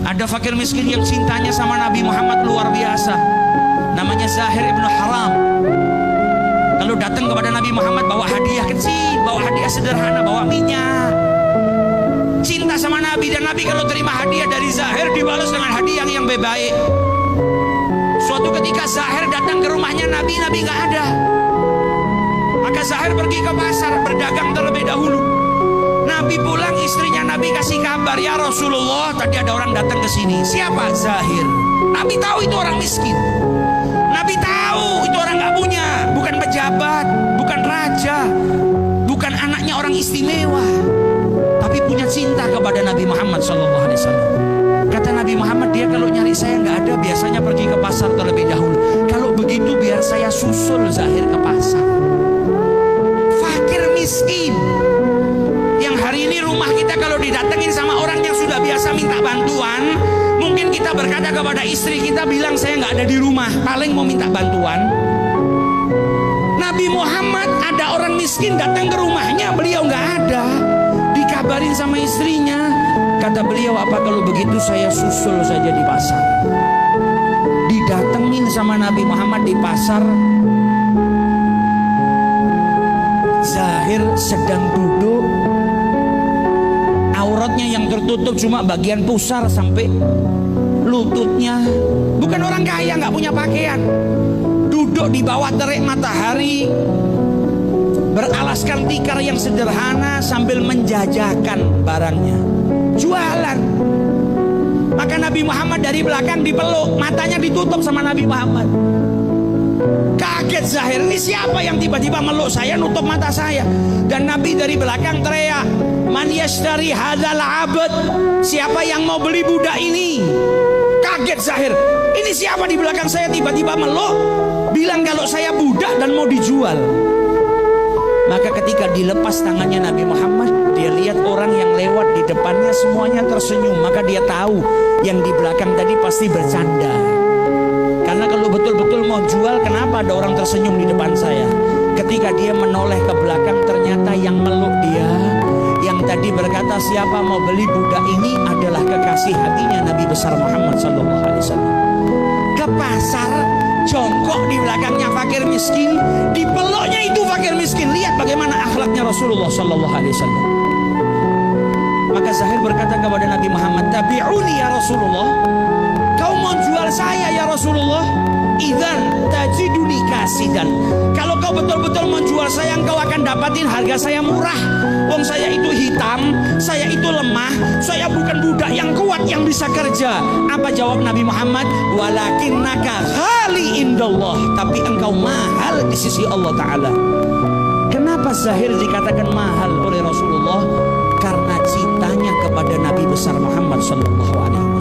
Ada fakir miskin yang cintanya sama Nabi Muhammad luar biasa. Namanya Zahir ibnu Haram. Kalau datang kepada Nabi Muhammad bawa hadiah kecil, bawa hadiah sederhana, bawa minyak. Cinta sama Nabi, dan Nabi kalau terima hadiah dari Zahir dibalas dengan hadiah yang baik. Suatu ketika Zahir datang ke rumahnya Nabi nggak ada. Maka Zahir pergi ke pasar berdagang terlebih dahulu. Nabi pulang, istrinya Nabi kasih kabar, ya Rasulullah, tadi ada orang datang ke sini. Siapa? Zahir. Nabi tahu itu orang miskin. Nabi tahu itu orang nggak punya, bukan pejabat, bukan raja, bukan anaknya orang istimewa, tapi punya cinta kepada Nabi Muhammad SAW. Kata Nabi Muhammad, dia kalau nyari saya nggak ada, biasanya pergi ke pasar terlebih dahulu. Kalau begitu biar saya susul Zahir ke pasar. Fakir miskin yang hari ini rumah kita kalau didatengin sama orang yang sudah biasa minta bantuan, mungkin kita berkata kepada istri kita, bilang saya nggak ada di rumah, paling mau minta bantuan. Nabi Muhammad ada orang miskin datang ke rumahnya, beliau nggak ada, dikabarin sama istrinya. Kata beliau, apa kalau begitu saya susul saja di pasar. Didatengin sama Nabi Muhammad di pasar. Zahir sedang duduk, auratnya yang tertutup cuma bagian pusar sampai lututnya. Bukan orang kaya, nggak punya pakaian. Duduk di bawah terik matahari, beralaskan tikar yang sederhana sambil menjajakan barangnya, jualan. Maka Nabi Muhammad dari belakang dipeluk, matanya ditutup sama Nabi Muhammad. Kaget Zahir, ini siapa yang tiba-tiba meluk saya, nutup mata saya. Dan Nabi dari belakang teriak, man yashtari hadzal abd, siapa yang mau beli budak ini? Kaget Zahir, ini siapa di belakang saya tiba-tiba meluk, bilang kalau saya budak dan mau dijual. Maka ketika dilepas tangannya Nabi Muhammad, dia lihat orang yang lewat di depannya semuanya tersenyum. Maka dia tahu yang di belakang tadi pasti bercanda. Karena kalau betul-betul mau jual, kenapa ada orang tersenyum di depan saya? Ketika dia menoleh ke belakang, ternyata yang meluk dia, yang tadi berkata siapa mau beli budak ini, adalah kekasih hatinya Nabi besar Muhammad SAW. Ke pasar, jongkok di belakangnya fakir miskin, dipeluknya itu fakir miskin. Lihat bagaimana akhlaknya Rasulullah SAW. Maka Zahir berkata kepada Nabi Muhammad, tabi'uni ya Rasulullah, kau mau jual saya ya Rasulullah? Idzan tajiduni kasidan. Kalau kau betul-betul menjual saya, engkau akan dapatin harga saya murah. Wong saya itu hitam, saya itu lemah, saya bukan budak yang kuat yang bisa kerja. Apa jawab Nabi Muhammad? Walakinnaka ghali indallah, tapi engkau mahal di sisi Allah Ta'ala. Kenapa Zahir dikatakan mahal oleh Rasulullah? Karena cintanya kepada Nabi besar Muhammad SAW.